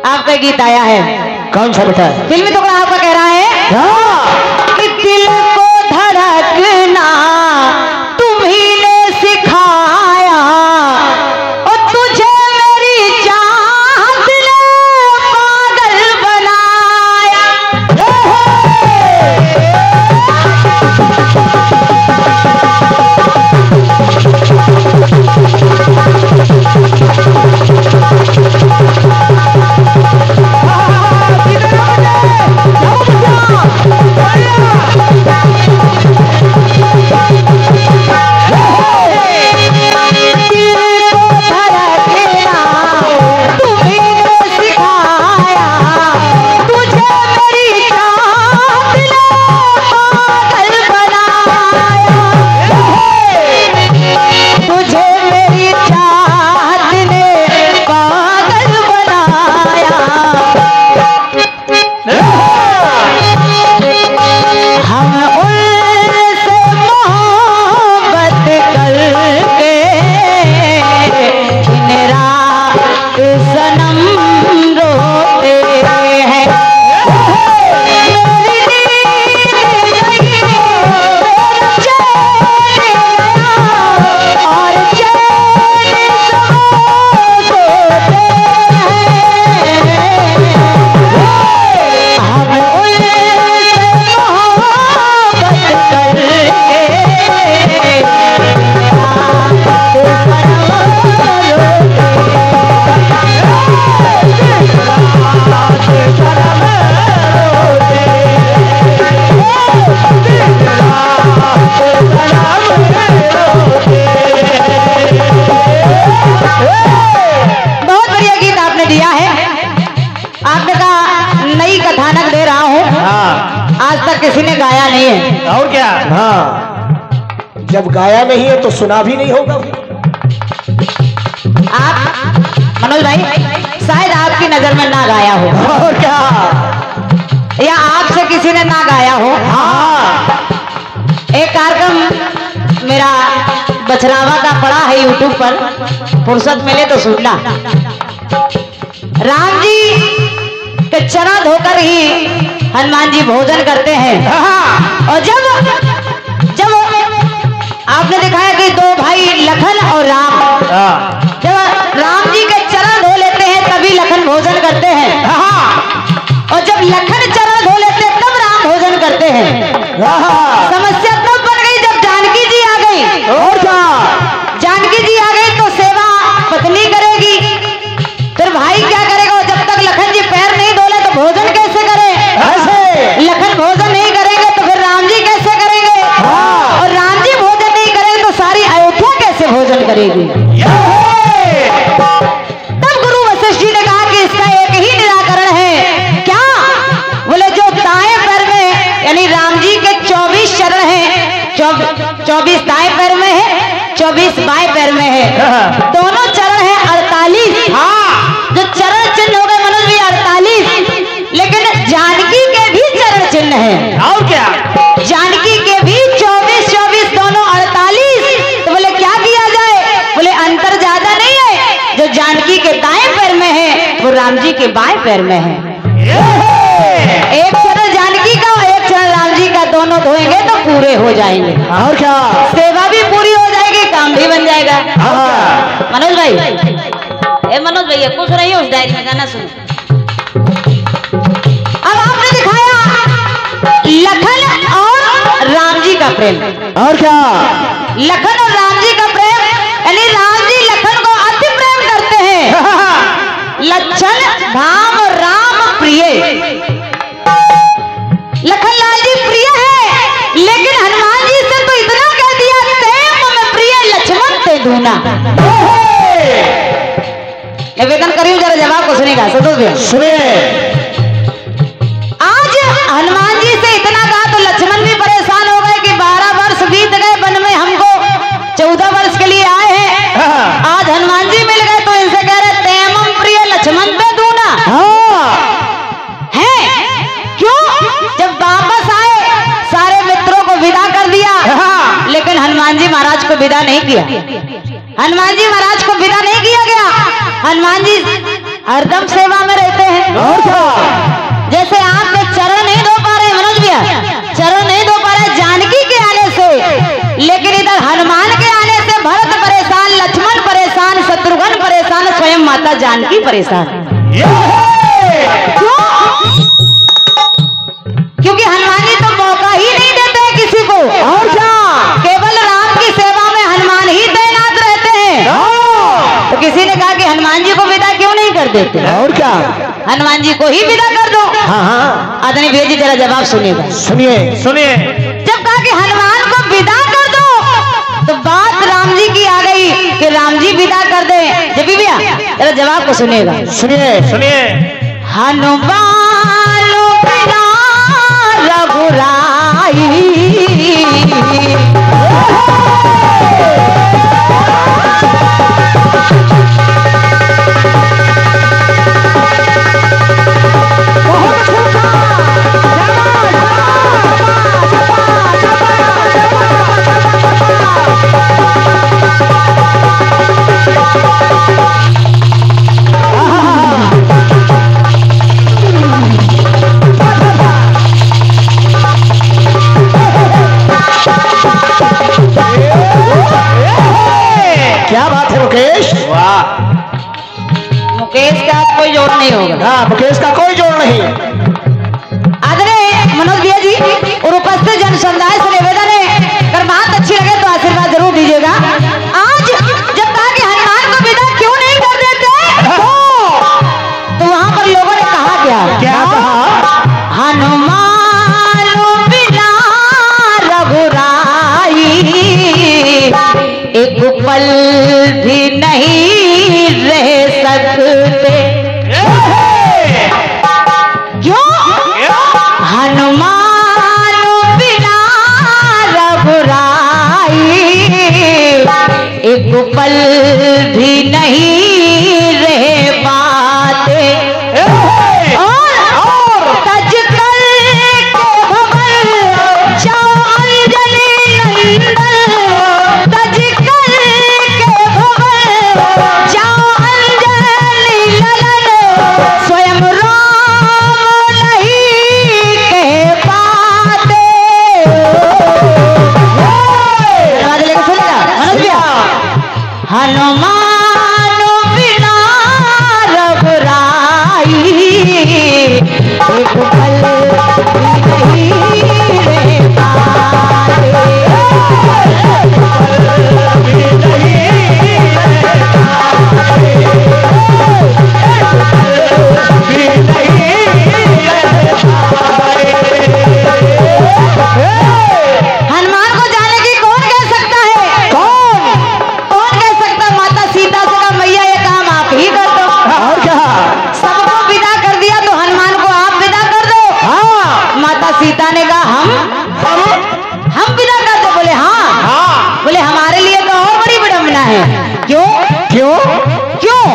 आपका गीत आया है। कौन सा बेटा? फिल्मी टुकड़ा आपका कह रहा है कि दिल को धड़कना तुम्ही ने सिखाया और तुझे मेरी चाहत ने पागल बनाया। आज तक किसी ने गाया नहीं है। और क्या? हाँ, जब गाया नहीं है तो सुना भी नहीं होगा। आप मनोज भाई शायद आपकी नजर में ना गाया हो। और क्या? या आपसे किसी ने ना गाया हो। हाँ, एक कार्यक्रम मेरा बछरावा का पड़ा है यूट्यूब पर, फुर्सत मिले तो सुनना। राम जी के चरण धोकर ही हनुमान जी भोजन करते हैं। और जब आपने दिखाया कि दो भाई लखन और राम, जब राम जी के चरण धो लेते हैं तभी लखन भोजन करते हैं, और जब लखन चरण धो लेते हैं तब राम भोजन करते हैं। समस्या तब बन गई जब जानकी जी आ गई। और क्या? जानकी जी आ गई तो सेवा पत्नी करेगी, फिर भाई क्या करेगा? जब तक लखन जी पैर नहीं धोले तो भोजन कैसे करे? लखन भोजन नहीं करेंगे तो फिर राम जी कैसे करेंगे? और राम जी भोजन नहीं करेंगे तो सारी अयोध्या कैसे भोजन करेगी? तब गुरु वशिष्ठ जी ने कहा कि इसका एक ही निराकरण है। क्या? बोले जो दाएं पैर में, यानी राम जी के 24 चरण हैं, 24 दाएं पैर में है, 24 बाएं पैर में है, दोनों चरण हैं 48। जो चरण चिन्ह हो गए मनोज भी 48, लेकिन जानकी के भी चरण चिन्ह है। और क्या? जानकी के भी 24 दोनों 48। तो बोले क्या किया जाए? बोले अंतर ज्यादा नहीं है, जो जानकी के दाएं पैर में है वो राम जी के बाएं पैर में है। एक चरण जानकी का और एक चरण राम जी का, दोनों धोएंगे तो पूरे हो जाएंगे। और क्या? सेवा भी पूरी हो जाएगी, काम भी बन जाएगा। मनोज भाई, ए मनोज भैया कुछ रही उस डायरी में गाना सुनो। अब आपने दिखाया लखन और राम जी का प्रेम। और क्या? लखन और राम जी का प्रेम, यानी राम जी लखन को अति प्रेम करते हैं। लक्षण धाम राम प्रिय, लखन लाल जी प्रिय है, लेकिन हनुमान जी से तो इतना कह दिया, तेम में प्रिय लक्ष्मण ते दूना। निवेदन करिए जरा जवाब को सुनेगा संतोष भैया। सुने। आज हनुमान जी से इतना कहा तो लक्ष्मण भी परेशान हो गए कि 12 वर्ष बीत गए वन में, हमको 14 वर्ष के लिए आए हैं। आज हनुमान जी मिल गए तो इनसे कह रहे तेम प्रिय लक्ष्मण पे दूना है। क्यों? जब वापस आए सारे मित्रों को विदा कर दिया, लेकिन हनुमान जी महाराज को विदा नहीं किया। हनुमान जी महाराज को विदा नहीं किया गया। हनुमान जी हरदम सेवा में रहते हैं। और क्या? जैसे आपके चरण नहीं धो पा रहे मनोज भैया, चरण नहीं धो पा रहे जानकी के आने से, लेकिन इधर हनुमान के आने से भरत परेशान, लक्ष्मण परेशान, शत्रुघ्न परेशान, स्वयं माता जानकी परेशान। क्यों? क्योंकि हनुमान जी तो मौका ही नहीं देते हैं किसी को। और क्या? केवल राम की सेवा में हनुमान ही तैनात रहते हैं। तो किसी ने कहा कि हनुमान जी को विदा क्यों नहीं कर देते? और क्या? हनुमान जी को ही विदा कर दो। हाँ हाँ, आदरणीय भैया जी जरा जवाब सुनिएगा। सुनिए सुनिए। जब कहा कि हनुमान को विदा कर दो, तो बात राम जी की आ गई कि राम जी विदा कर दे। जब भी भैया जरा जवाब को सुनिएगा। सुनिए सुनिए। हनुमान बिना रघुराई, क्या बात है मुकेश? वाह, मुकेश का कोई जोड़ नहीं होगा। हाँ, मुकेश का कोई जोड़ नहीं। आदरणीय मनोज भैया जी और उपस्थित जन समुदाय से निवेदन है, अगर बात अच्छी लगे तो आशीर्वाद जरूर दीजिएगा। आज जब कहा कि हनुमान को विदा क्यों नहीं कर देते, तो वहां पर लोगों ने कहा क्या कहा? हनुमान बिना रघुराई, एक पल भी नहीं रह सकते। क्यों? हनुमान बिना रघुराई, एक पल भी नहीं रह पाते। और तज कर के भवन जाओ अंजलि नंदन, तज कर के भवन जाओ अंजलि ललन, स्वयं राम नहीं कह पाते। आवाज लेके सुनेगा मनोज भैया। हनुमान बिना रघुराई, एक पल भी नहीं रह पाते। हनुमान को जाने की कौन कह सकता है? कौन कह सकता है? माता सीता से कहा मैया ये काम आप ही कर दो। और क्या? सबको विदा कर दिया तो हनुमान को आप विदा कर दो। हाँ, माता सीता ने कहा हम विदा कर दो। बोले हाँ। बोले हमारे लिए तो और बड़ी विडंबना है। क्यों? क्यों? क्यों?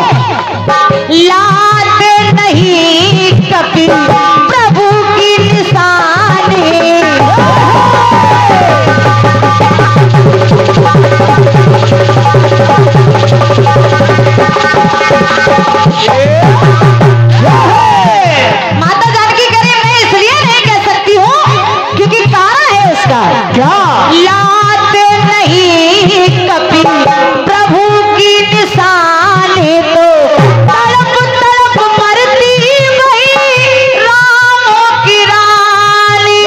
लात नहीं कपिल प्रभु की निशानी, माता जानकी कह रही मैं इसलिए नहीं कह सकती हूँ क्योंकि कारण है उसका। क्या? लात नहीं कपिल प्रभु की निशानी, तो तड़प तड़प मरती वही राम की रानी।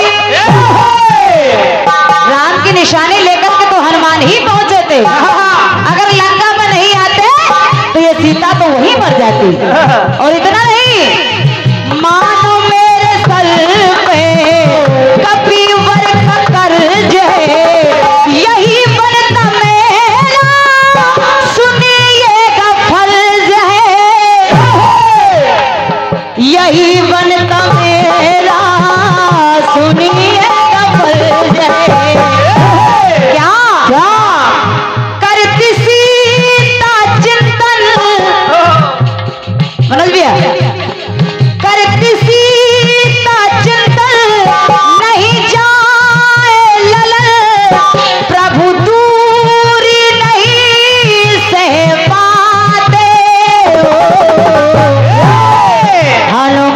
राम की निशानी लेकर के तो हनुमान ही पहुंचे थे। अगर लंका में नहीं आते तो ये सीता तो वहीं मर जाती। और इतना नहीं, मानो मेरे सर पे कपिवर का कर्ज है, यही बनता मेरा सुनिएगा फर्ज है, यही बनता मेरा सुनिएगा फर्ज है। क्या? क्या? करती सीता चिंतन, मनोज भैया, करती सीता चिंतन नहीं जाए ललन, प्रभु दूरी नहीं सह पाते। हनुमान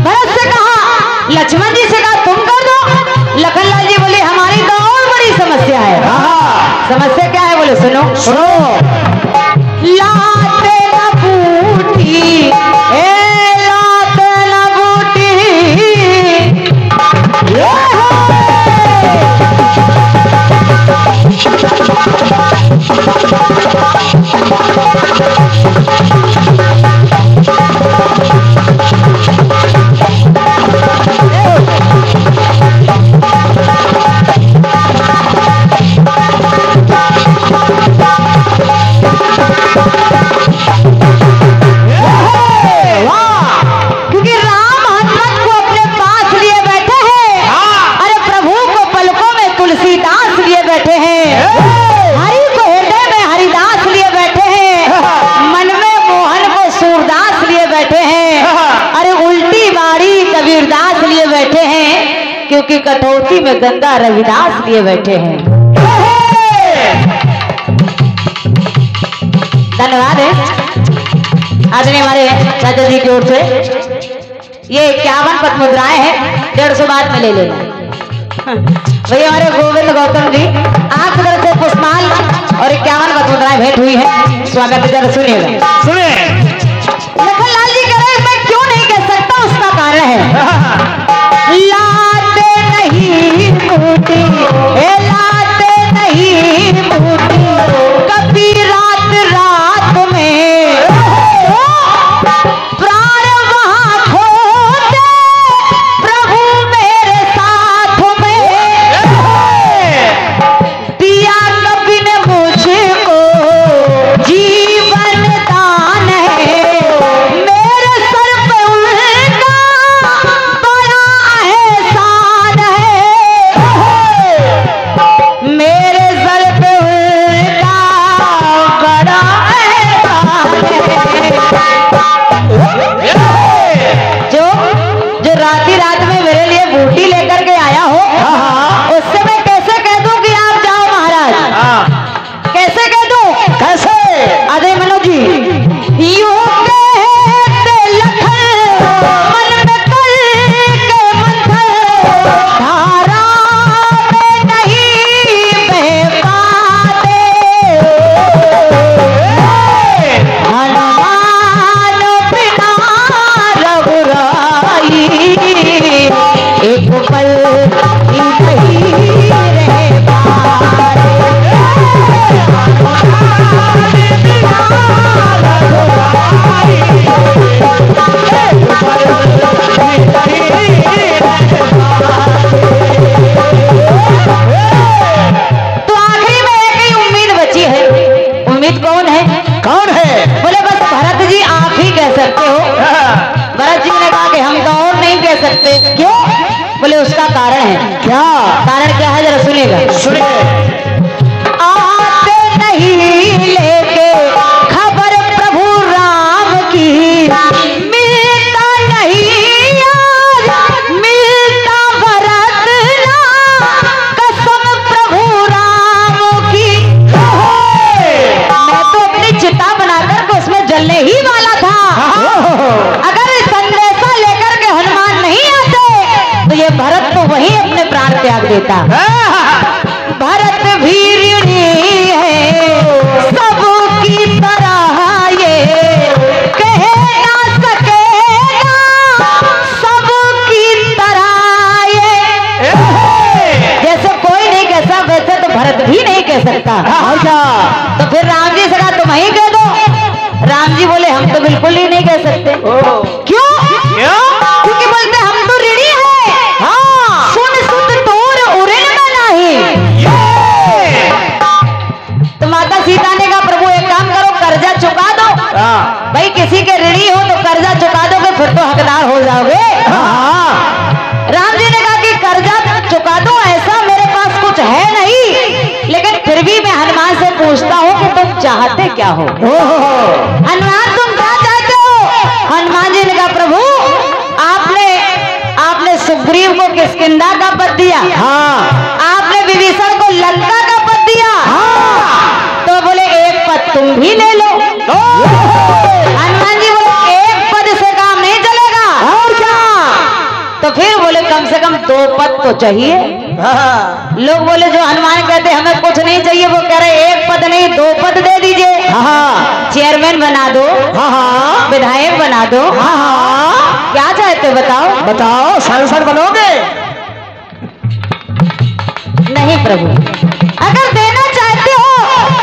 भरत से कहा, लक्ष्मण जी से कहा तुम कर दो। लखनलाल जी बोले हमारी तो और बड़ी समस्या है। समस्या क्या है बोले सुनो सुनो। लाते न बूटी लाते न बूटी क्योंकि कटौती में गंगा रविदास लिए बैठे हैं। धन्यवाद है आज हमारे चाचा जी की ओर से ये 51 पद मुद्राएं हैं, 150 बाद में ले लेना। भैया हमारे गोविंद गौतम जी आपकी तरफ से पुष्पमाल और 51 पद मुद्राएं भेंट हुई है। स्वागत है, सुनिएगा। सुनिए लखनलाल जी कह रहे मैं क्यों नहीं कह सकता, उसका कारण है लाते नहीं बूटी लाते नहीं बूटी कभी रात रात में प्राण वहाँ खोते प्रभु मेरे साथ में दिया कभी ने मुझको जीवन दान है मेरे सर पे उनका बड़ा एहसान है मेरे सर पे उनका बड़ा एहसान है। जो राती रात में मेरे लिए बूटी लेकर के आया हो उससे मैं कैसे कह दूं कि आप जाओ महाराज, कैसे कह दूं? कैसे? अरे मनोज जी यूं कहते लखन मन में कल के मंथन धारा में नहीं बह पाते हनुमान बिना रघुराई एक पल ही नहीं रह पाते तो आखिरी में एक ही उम्मीद बची है। उम्मीद कौन है? कौन है? बोले बस भरत जी आप ही कह सकते हो। भरत जी ने कहा कि हम तो और नहीं कह सकते। क्यों? बोले उसका कारण है। क्या कारण क्या है जरा सुनिएगा। सुनिए आते नहीं लेके खबर प्रभु राम की मिलता नहीं आज मिलता भरत ना कसम प्रभु राम की। मैं तो अपनी चिता बनाकर के उसमें जलने ही वाला था। अगर संदेशा लेकर के हनुमान नहीं आते तो ये भरत तो वही अपने प्राण त्याग देता। भरत भी ऋणी है सबकी तरह ये कह ना सकेगा सबकी तरह ये जैसे कोई नहीं कह सकता वैसे तो भरत भी नहीं कह सकता। अच्छा तो फिर राम जी से कहा तुम ही कह दो। राम जी बोले हम तो बिल्कुल ही नहीं कह सकते। क्यों? क्योंकि बोलते हम तो ऋणी है। हाँ सुन सुत तोर उड़न में नहीं। तो माता सीता ने कहा प्रभु एक काम करो कर्जा चुका दो। भाई किसी के ऋणी हो तो कर्जा चुका दोगे फिर तो हकदार हो जाओगे। राम जी ने कहा कि कर्जा चुका दो ऐसा मेरे पास कुछ है नहीं, लेकिन फिर भी मैं हनुमान से पूछता हूँ कि तुम चाहते क्या हो? हनुमान तुम क्या चाहते हो? हनुमान जी ने कहा प्रभु आपने सुग्रीव को किष्किंधा का पद दिया। आपने विभीषण को लंका का पद दिया। तो बोले एक पद तुम भी ले लो। हनुमान जी बोले एक पद से काम नहीं चलेगा। और क्या? तो फिर बोले कम से कम 2 पद तो चाहिए। हाँ लोग बोले जो हनुमान कहते हमें कुछ नहीं चाहिए, वो कह रहे 1 पद नहीं 2 पद दे दीजिए। हाँ चेयरमैन बना दो, हाँ विधायक बना दो, हाँ क्या चाहते हो बताओ? बताओ, सांसद बनोगे? नहीं प्रभु, अगर देना चाहते हो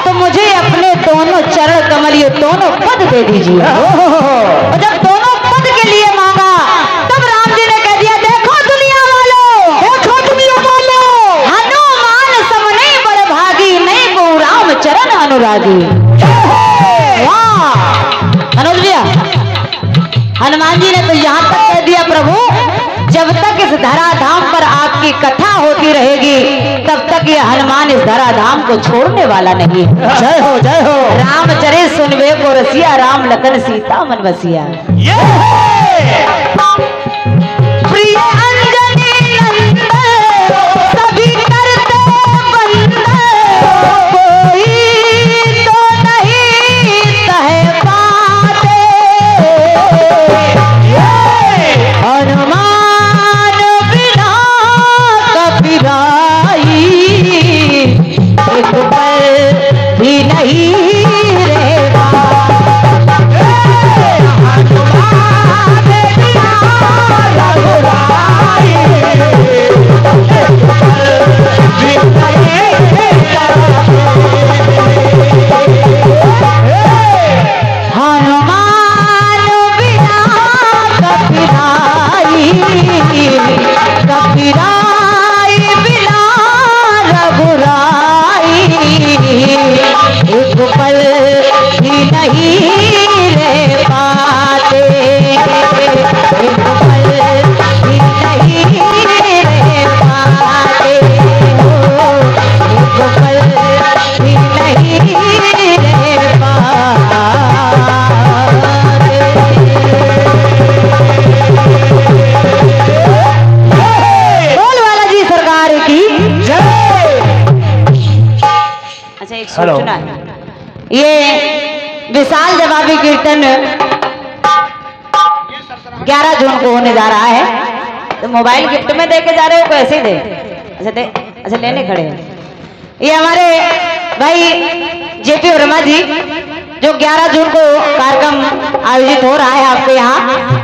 तो मुझे अपने दोनों चरण कमल, ये दोनों पद दे दीजिए। और जब दोनों पद के लिए मांगा तब राम जी ने कह दिया, देखो दुनिया वालों, देखो दुनिया वालों, हनुमान सम नहीं बड़ भागी, नहीं को राम चरण अनुरागी। वाह मनोज भैया, हनुमान जी ने तो यहाँ तक कह दिया, प्रभु जब तक इस धराधाम पर आपकी कथा होती रहेगी तब तक ये हनुमान इस धराधाम को छोड़ने वाला नहीं है। जय हो जय हो। रामचरे सुनवे को रसिया, राम लखन सीता मन बसिया। प्रिय अंजनी नंदन सभी करते बंदन, कोई तो नहीं कह पाते, हनुमान बिना कबीराई, एक पल भी नहीं रहेगा। हनुमान बिना कबीराई, कबीराई बिना रघुराई, एक पल भी नहीं रह पाते, एक पल भी नहीं रह पाते, एक पल भी नहीं रह पाते। बोल वाला जी सरकार की जय। अच्छा एक हेलो। सूचना है, ये विशाल जवाबी कीर्तन 11 जून को होने जा रहा है। तो मोबाइल गिफ्ट में दे के जा रहे हो, कैसे दे? अच्छा लेने खड़े हैं। ये हमारे भाई जेपी वर्मा जी, जो 11 जून को कार्यक्रम आयोजित हो रहा है आपके यहाँ,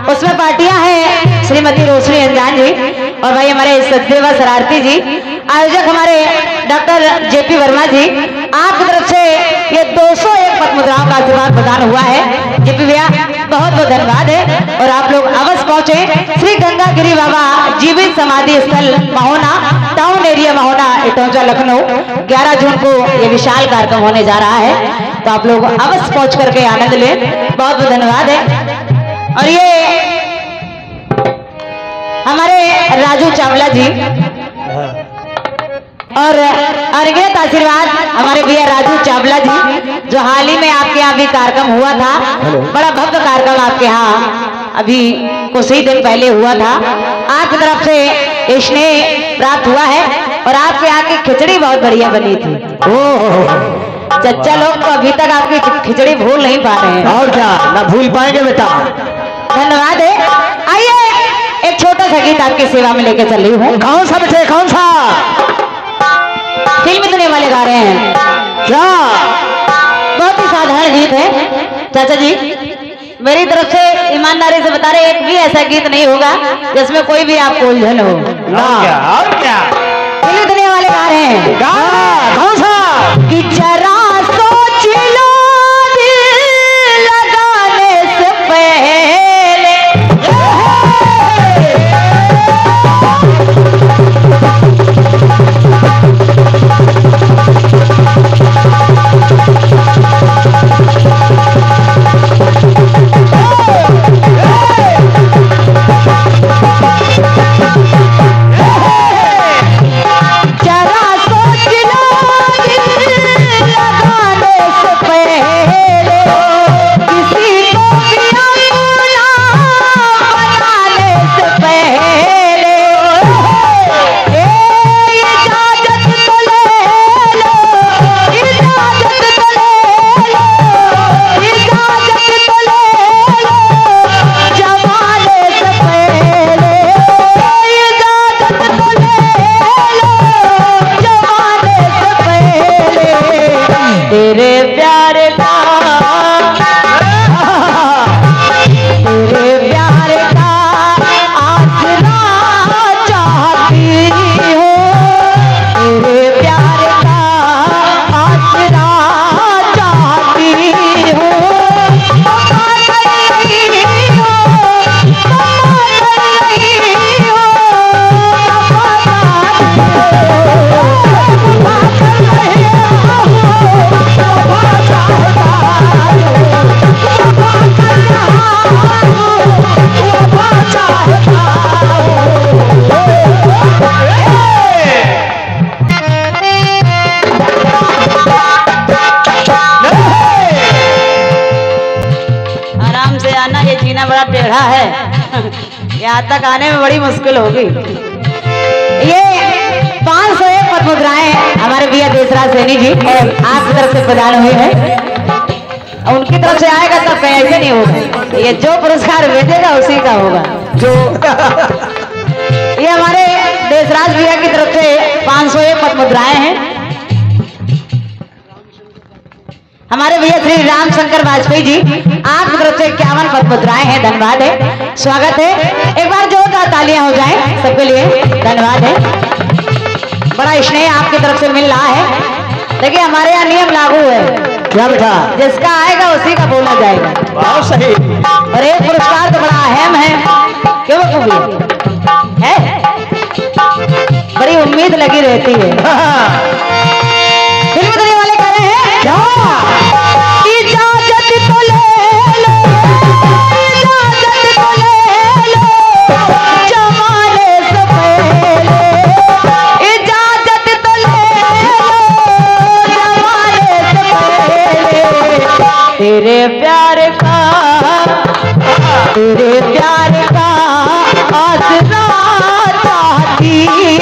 उसमें पार्टियां हैं श्रीमती रोशनी अंजान जी और भाई हमारे सचदेवा शरारती जी, आयोजक हमारे डॉक्टर जेपी वर्मा जी। आपकी तरफ से ये 201 पद मुद्राओं का आशीर्वाद प्रदान हुआ है। जेपी भैया बहुत बहुत धन्यवाद है। और आप लोग अवश्य पहुंचे श्री गंगा गिरी बाबा जीवित समाधि स्थल महोना, टाउन एरिया महोना, इटौंजा, लखनऊ। 11 जून को ये विशाल कार्यक्रम होने जा रहा है, तो आप लोग अवश्य पहुंच करके आनंद लें। बहुत बहुत धन्यवाद है। और ये हमारे राजू चावला जी और अनगिनत आशीर्वाद हमारे भैया राजू चावला जी, जो हाल ही में आपके यहाँ भी कार्यक्रम हुआ था, बड़ा भव्य कार्यक्रम आपके यहाँ अभी कुछ ही दिन पहले हुआ था। आपकी तरफ से स्नेह प्राप्त हुआ है और आपके यहाँ की खिचड़ी बहुत बढ़िया बनी थी। चच्चा लोग तो अभी तक आपकी खिचड़ी भूल नहीं पा रहे हैं। और क्या, ना भूल पाएंगे बेटा। धन्यवाद है। आइए एक छोटा सा गीत आपकी सेवा में लेके चल रही हूँ। कौन सा बेटे, कौन सा? फिल्म दुनिया वाले गा रहे हैं। क्या? बहुत ही साधारण गीत है चाचा जी, मेरी तरफ से ईमानदारी से बता रहे, एक भी ऐसा गीत नहीं होगा जिसमें कोई भी आपको उलझन हो। और क्या? फिल्म दुनिया वाले गा रहे हैं। कौन सा? कि जरा सोच लो दिल लगाने से पहले, जरा सोच लो बड़ा टेढ़ा है, यहाँ तक आने में बड़ी मुश्किल होगी। ये 501 पद मुद्राएं हमारे भैया देशराज सैनी जी आपकी तरफ से प्रदान हुई है। उनकी तरफ से आएगा तब कहीं ऐसे नहीं होगा, ये जो पुरस्कार भेजेगा उसी का होगा। जो ये हमारे देशराज भैया की तरफ से 501 पद मुद्राएं हैं। हमारे भैया श्री रामशंकर वाजपेयी जी आपकी तरफ से 51 पद मुद्राएं हैं। धन्यवाद है, स्वागत है। एक बार जोरदार तालियां हो जाएं सबके लिए, धन्यवाद है। बड़ा स्नेह आपकी तरफ से मिल रहा है। देखिए हमारे यहाँ नियम लागू है, क्या बेटा, जिसका आएगा उसी का बोला जाएगा। बहुत सही। और एक पुरस्कार तो बड़ा अहम है, क्यों खूबी है, बड़ी उम्मीद लगी रहती है। फिल्म दुनिया वाले कह रहे हैं क्या, इजाजत तो ले लो, इजाजत तो ले लो, जमाने से पहले, इजाजत तो ले लो, जमाने से पहले, तेरे प्यार का आसरा चाहती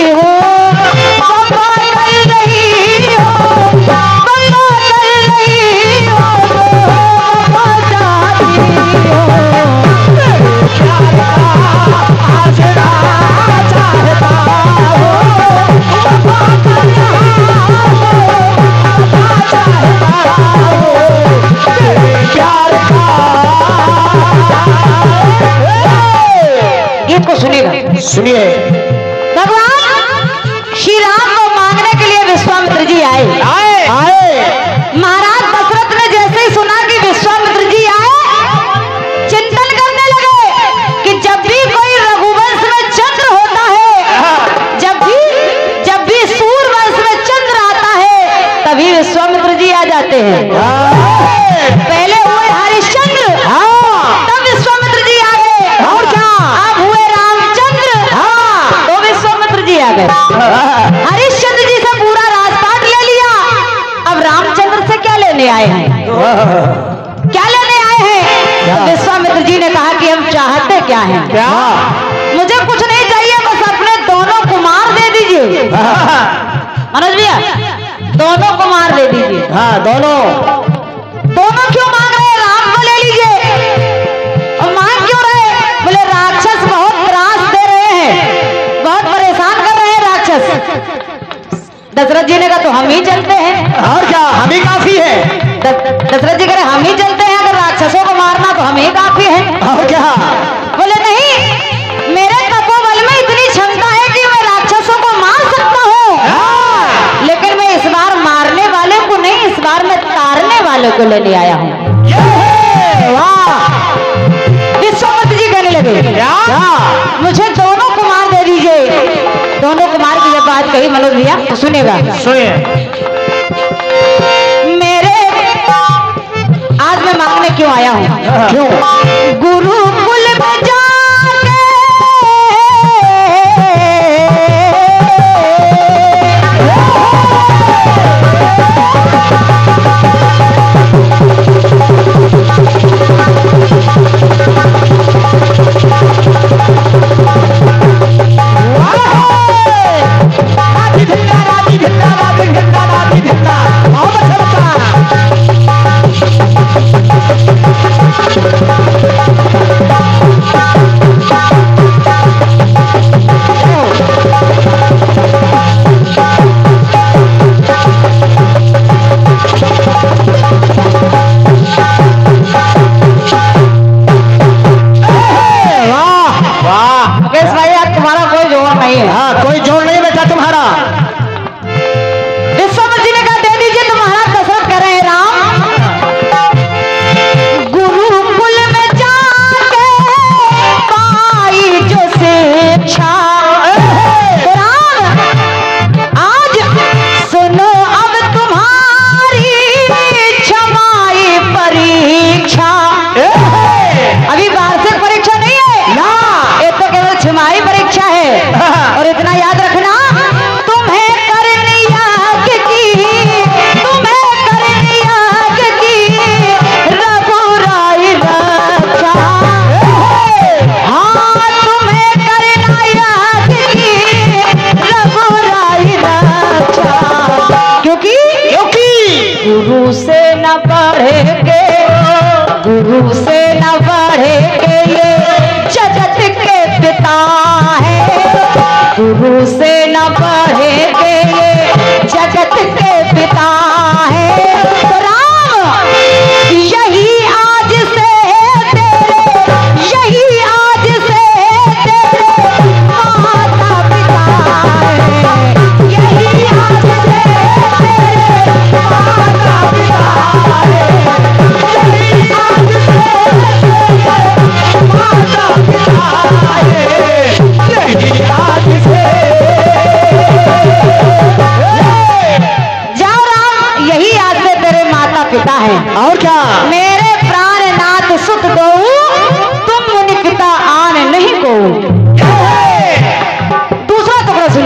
हूँ, वफा कर रही हो, वफा कर रही हो, वफा चाहती हूँ, प्यार का आसरा चाहता हूँ, वफा कर रहा हूँ, वफा चाहता हूँ, प्यार का। गीत को सुनिएगा, सुनिए। भगवान श्री राम को मांगने के लिए विश्वामित्र जी आए। महाराज दशरथ ने जैसे ही सुना कि विश्वामित्र जी आए, चिंतन करने लगे कि जब भी कोई रघुवंश में चंद्र होता है, जब भी सूर्यवंश में चंद्र आता है, तभी विश्वामित्र जी आ जाते हैं। पहले हुए हरिश्चंद्र, तब विश्वामित्र जी आ गए। और क्या, अब हुए रामचंद्र, तो विश्वामित्र जी आ गए। हरिश्चंद्र जी से पूरा राजपाट ले लिया, अब रामचंद्र से क्या लेने आए हैं, क्या लेने आए हैं? तो विश्वामित्र जी ने कहा कि हम चाहते क्या हैं, मुझे कुछ नहीं चाहिए, बस अपने दोनों कुमार दे दीजिए। मनोज भैया, दोनों कुमार दे दीजिए। हाँ, दोनों क्यों मांग रहे हैं? राम को ले लीजिए। और मांग क्यों रहे? बोले राक्षस बहुत त्रास दे रहे हैं, बहुत परेशान कर रहे हैं राक्षस। दशरथ जी ने कहा तो हम ही चलते हैं। और क्या, हम ही काफी है। दशरथ जी कह रहे हम ही चलते हैं, अगर राक्षसों को मारना तो हम ही काफी है। और क्या, बोले नहीं, मेरे तपोबल में इतनी क्षमता है कि मैं राक्षसों को मार सकता हूँ, लेकिन मैं इस बार मारने वाले को नहीं, इस बार मैं तारने वाले को लेने आया हूँ। वाह, विश्वामित्र जी कहने लगे मुझे दोनों कुमार दे दीजिए। दोनों कुमार की जब बात कही मनोज भैया तो सुनेगा, सुनिए। मेरे आज मैं मांगने क्यों आया हूँ, क्यों? गुरुकुल में जाके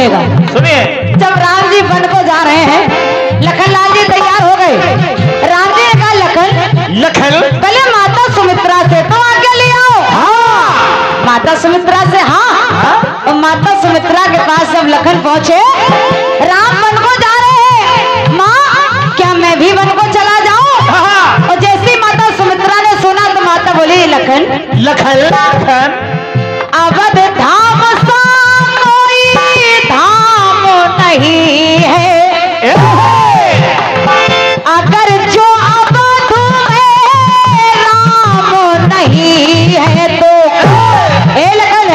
सुनेगा। सुनिए। जब राम जी वन को जा रहे हैं, लखनलाल जी तैयार हो गए। राम जी ने कहा लखन पहले माता सुमित्रा से तो आज्ञा ले आओ। हाँ। माता सुमित्रा से, हाँ। और माता सुमित्रा के पास जब लखन पहुंचे, राम वन को जा रहे हैं, माँ क्या मैं भी वन को चला जाऊं? और जैसी माता सुमित्रा ने सुना तो माता बोली लखन अवध धाम सा कोई धाम नहीं है, अगर जो अवध में राम नहीं है तो लखन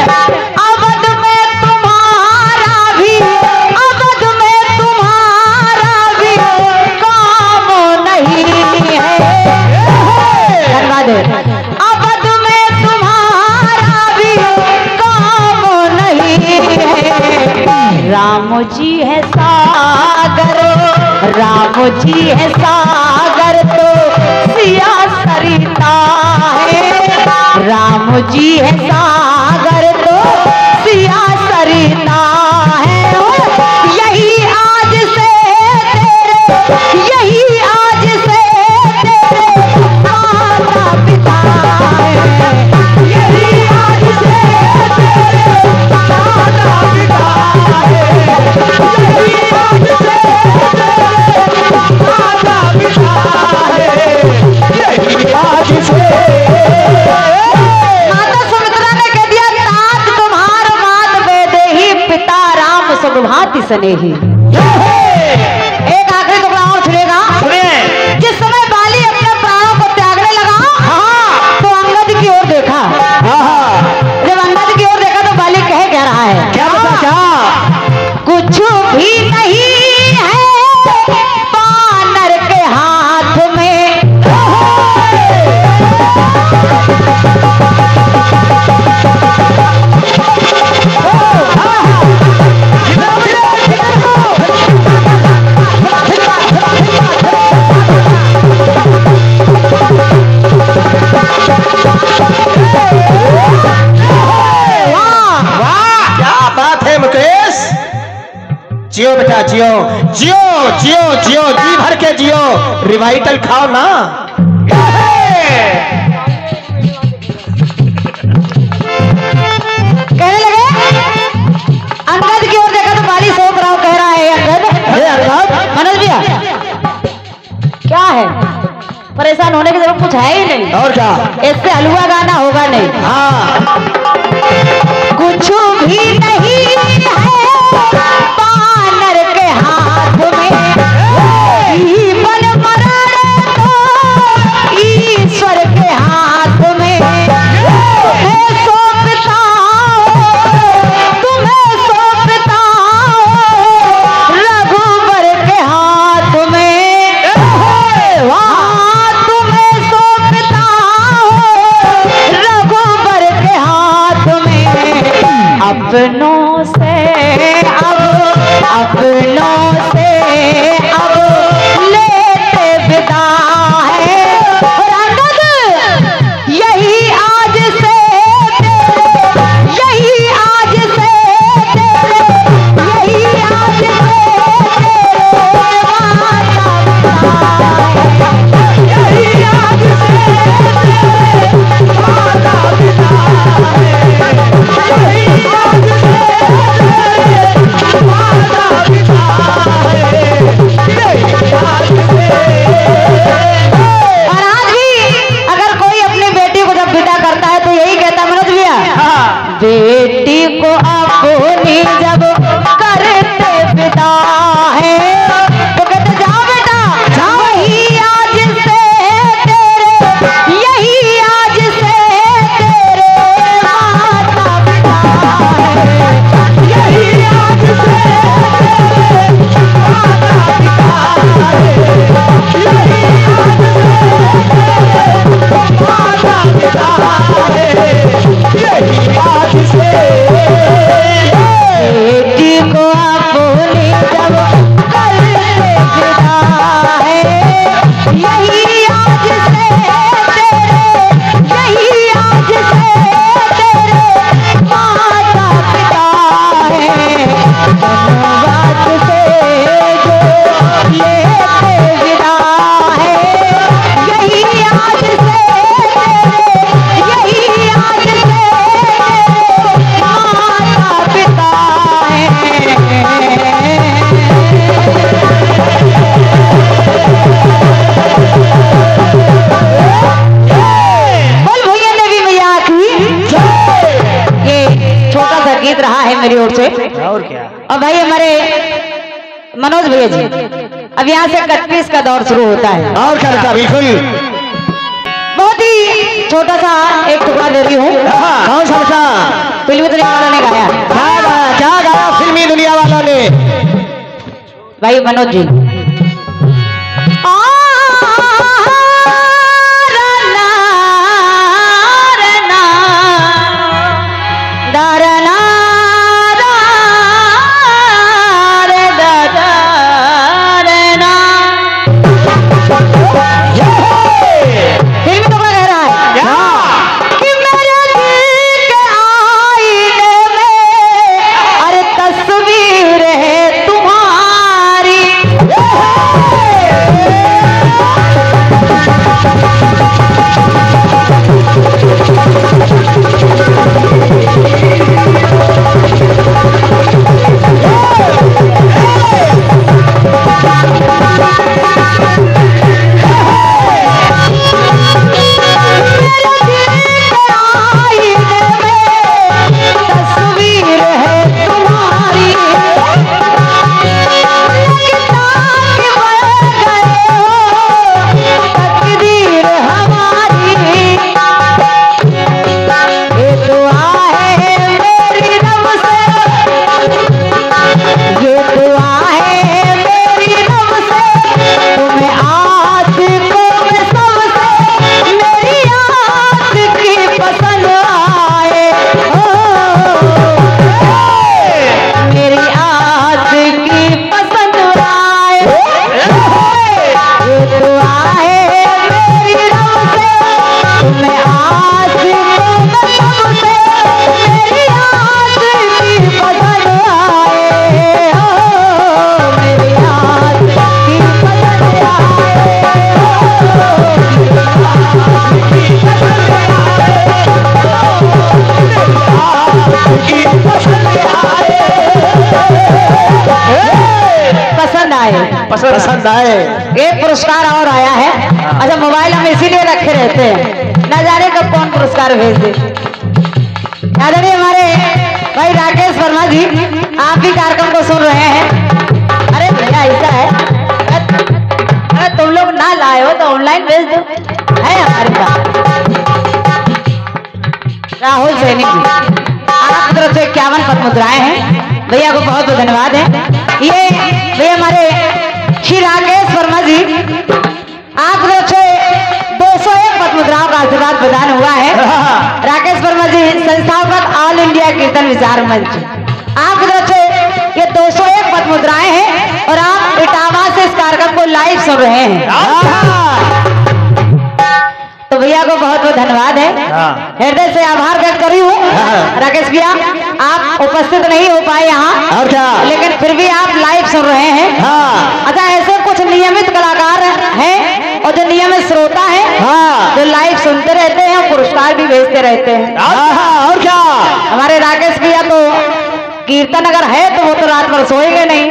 अवध में तुम्हारा भी काम नहीं है। करवा दे। अवध में तुम्हारा भी काम नहीं है। राम जी है सागर, राम जी है सागर तो सिया सरिता है। राम जी है सागर तो सिया सरिता है। यही आज से तेरे माता पिता है। यही आज से तेरे माता पिता है। यही आज से तेरे माता पिता है। यही आज से। माता सुमित्रा ने कह दिया तात तुम्हार मात वेदे ही पिता राम सुगभाति स्नेही। एक आखिरी टुकड़ा और सुनेगा। जिस समय बाली अपने प्राणों को त्यागने लगा, तो अंगद की ओर देखा। जब अंगद की ओर देखा तो बाली कह रहा है, क्या कुछ भी नहीं है बानर के हाथ में। जियो बेटा जियो जियो जियो जियो जी भर के जियो, रिवाइटल खाओ ना। कहने लगे, अंगद की ओर देखा तो बाली सोच रहा कह रहा है अंगद मनोज भैया क्या है, परेशान होने की जरूरत कुछ है ही नहीं। और क्या, इससे हलवा गाना होगा नहीं। हाँ। कुछ भी नहीं है बानर के हाथ में, जीवन मरण तो ईश्वर के हाथ में। तुम्हें सौंपता रघुवर के हाथ में। तुम्हें सौंपता रघुवर के हाथ में। अपनों से अब लेते विदा है। और अंगद यही आज से तेरे, यही आज से तेरे, यही आज से तेरे माता पिता है। यही आज से तेरे माता पिता है। यही आज से गीत रहा है मेरी ओर से। और क्या? और भाई हमारे मनोज भैया जी, अब यहाँ से कट पीस का दौर शुरू होता है। और क्या रहता? बिल्कुल बहुत ही छोटा सा एक टुकड़ा दे रही हूँ। कौन सा बचा? फिल्मी दुनिया वालों ने गाया। क्या गाया फिल्मी दुनिया वालों ने? भाई मनोज जी, पसंद आए। एक पुरस्कार और आया है। अच्छा, मोबाइल हम इसीलिए रखे रहते हैं, न जाने कब कौन पुरस्कार भेज दे। आदरणीय हमारे भाई राकेश वर्मा जी, आप भी कार्यक्रम को सुन रहे हैं। अरे भैया ऐसा है, अरे तुम लोग ना लाए हो तो ऑनलाइन भेज दो, है हमारे पास। राहुल सैनिक जी, आपकी तरफ से 51 पद मुद्राएं हैं, भैया को बहुत बहुत धन्यवाद है। ये भैया हमारे श्री राकेश वर्मा जी, आप तरफ से 201 पद मुद्राओं का आशीर्वाद प्रदान हुआ है। राकेश वर्मा जी संस्थापक ऑल इंडिया कीर्तन विचार मंच, आप तरफ से ये 201 पद मुद्राएं हैं और आप इटावा से इस कार्यक्रम को लाइव सुन रहे हैं। तो भैया को बहुत बहुत धन्यवाद है, हृदय से आभार व्यक्त करी हूँ। राकेश भैया, आप उपस्थित नहीं हो पाए यहाँ, और क्या, लेकिन फिर भी आप लाइव सुन रहे हैं। अच्छा, ऐसे कुछ नियमित कलाकार हैं और जो नियमित श्रोता हैं, जो लाइव सुनते रहते हैं और पुरस्कार भी भेजते रहते हैं। और क्या, हमारे राकेश भैया तो कीर्तन अगर है तो वो तो रात भर सोएंगे नहीं,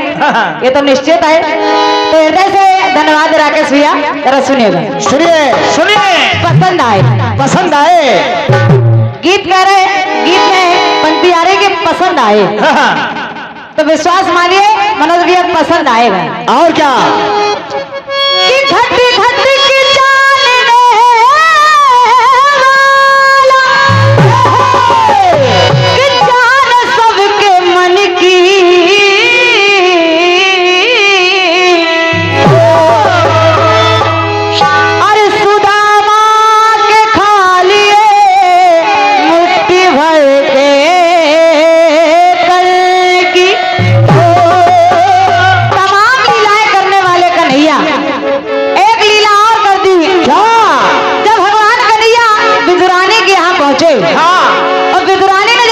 ये तो निश्चित है। तो हृदय से धन्यवाद राकेश भैया। जरा सुनिएगा, सुनिए सुनिए। पसंद आए, पसंद आए, गीत कह रहे, गीत में पंक्ति आ रही कि पसंद आए, तो विश्वास मानिए मनोज भैया पसंद आएगा। और क्या, घट घट की जान सबके मन की, और सुदामा के खा लिए मुट्ठी भर के कल की। तमाम लीलाएं करने वाले कन्हैया, एक लीला और कर दी। जब भगवान कन्हैया विदुरानी के यहाँ पहुंचे और विदुरानी ने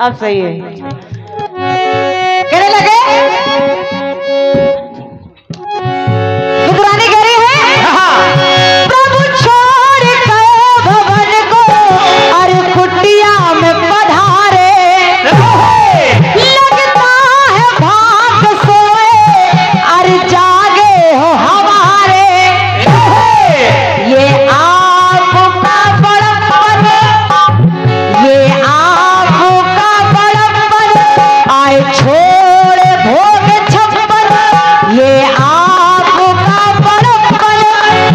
अब सही है। कहने लगे पुरानी कह रही है प्रभु छोड़ के भवन को अरे कुटिया में पधारे, लगता है भाग सोए अरे जागे हो हमारे। ये आपका बड़प्पन, ये आपका बड़प्पन, आए छोड़े भोग छप्पन। ये आपका बड़प्पन,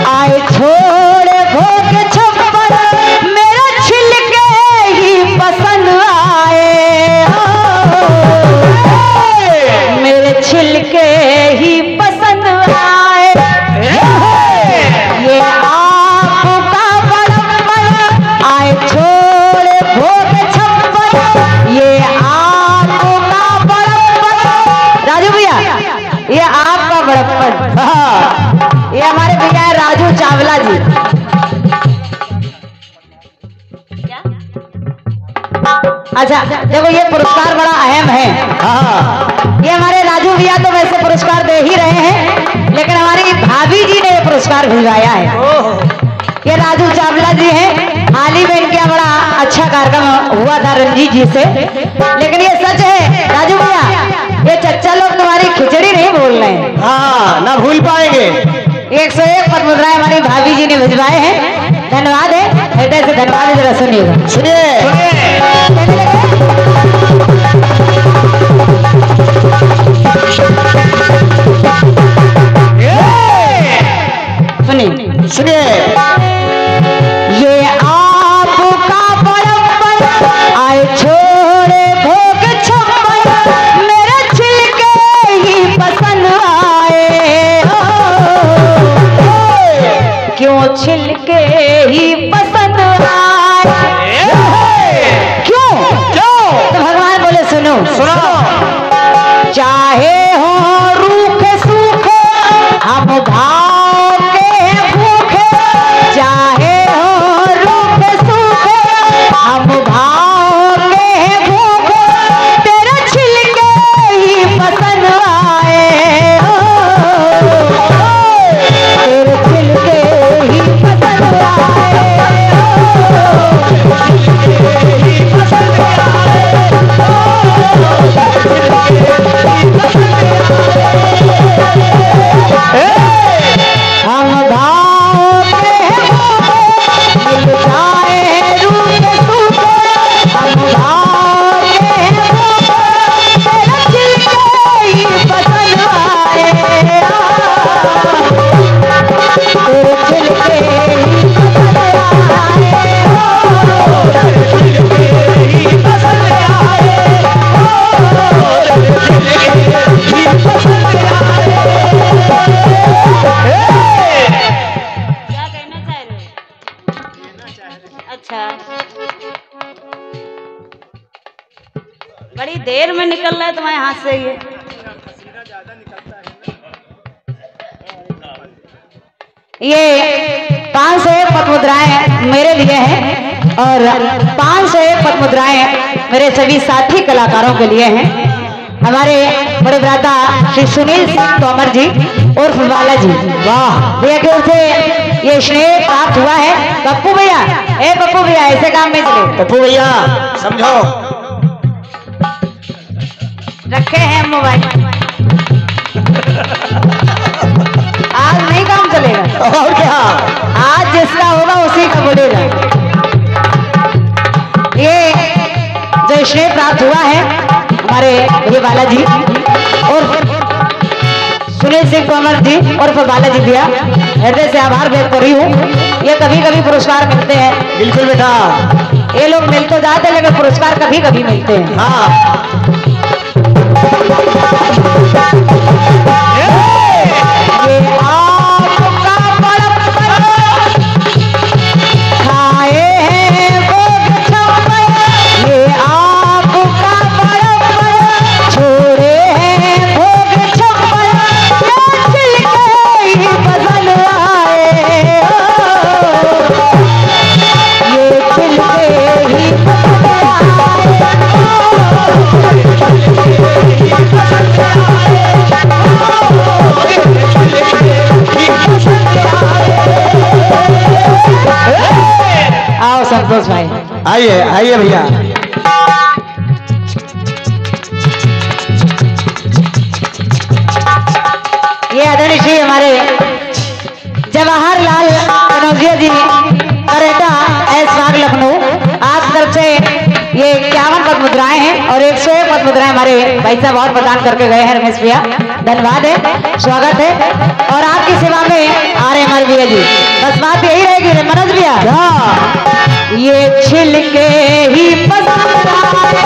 आए छोड़े भोग छप्पन। मेरे छिलके ही पसंद आए, मेरे छिलके ही पसंद आए। ये आपका बड़प्पन, आए छोड़े भोग छप्पन। ये आपका बड़प्पन। राजू भैया ये आपका बड़प्पन, ये हमारे भैया है राजू चावला जी। अच्छा देखो ये पुरस्कार बड़ा अहम है। ये हमारे राजू भैया तो वैसे पुरस्कार दे ही रहे हैं, लेकिन हमारी भाभी जी ने ये पुरस्कार भिजवाया है। ये राजू चावला जी हैं। हाल ही में इनका बड़ा अच्छा कार्यक्रम हुआ था रंजीत जी से। लेकिन ये सच है राजू भैया, ये चच्चा लोग तुम्हारी खिचड़ी नहीं बोल रहे हैं। हाँ ना भूल पाएंगे। 101 पद मुद्राएं हमारी भाभी जी ने भिजवाए हैं। धन्यवाद है, हृदय से धन्यवाद। जरा सुनिएगा, सुनिए सुनिए। ये आपका बड़प्पन, आए छोड़े भोग छप्पन। मेरे छिलके ही पसंद आए, क्यों छिलके ही पसंद आए। क्यों तो भगवान बोले सुनो सुनो। चाहे हो रूखे सूखे हम भाव के भूखे, चाहे हो रूखे सूखे हम भाव के भूखे। तेरे छिलके ही पसंद आए, तेरे छिलके ही पसंद आए। हम भाव के मिल जाए रूखे सूखे, हम भाव के तेरे छिलके ही पसंद आए, तेरे छिलके ही पसंद आए, क्या कहना चाह रहे हो? अच्छा बड़ी देर में निकल रहा है तुम्हारे हाथ से ये। ये 501 पद मुद्राएं मेरे लिए हैं और 501 पद मुद्राएं मेरे सभी साथी कलाकारों के लिए हैं। हमारे बड़े भ्राता श्री सुनील सिंह तोमर जी और बाला जी, वाह भैया की ओर से ये स्नेह प्राप्त हुआ है। पप्पू भैया, ए पप्पू भैया ऐसे काम में चले। पप्पू भैया समझो, रखे हैं मोबाइल, आज नहीं काम चलेगा। और क्या, आज जिसका होगा उसी का बोलेगा। ये जो स्नेह प्राप्त हुआ है हमारे ये बालाजी और सुनील सिंह तोमर जी और बालाजी भैया, हृदय से आभार व्यक्त कर रही हूँ। ये कभी कभी पुरस्कार मिलते हैं। बिल्कुल बेटा, ये लोग मिल तो जाते लेकिन पुरस्कार कभी कभी मिलते हैं। हाँ ये आपका बड़प्पन, खाए हैं भोग छप्पन। ये आपका बड़प्पन, छोड़े हैं भोग छप्पन। ये छिलके ही पसंद आए, ये छिलके ही पसंद आए। आइए आइए भैया। ये आदरणीय श्री हमारे जवाहरलाल कनौजिया जी करेटा ऐसबाग लखनऊ, आप तरफ से ये 51 पद मुद्राएं हैं और 101 पद मुद्राएं हमारे भाई साहब और प्रदान करके गए हैं रमेश भैया, धन्यवाद है, स्वागत है। और आपकी सेवा में आ रहे हमारे भैया जी, बस बात यही रहेगी मनोज भैया, ये छिलके ही पसंद आए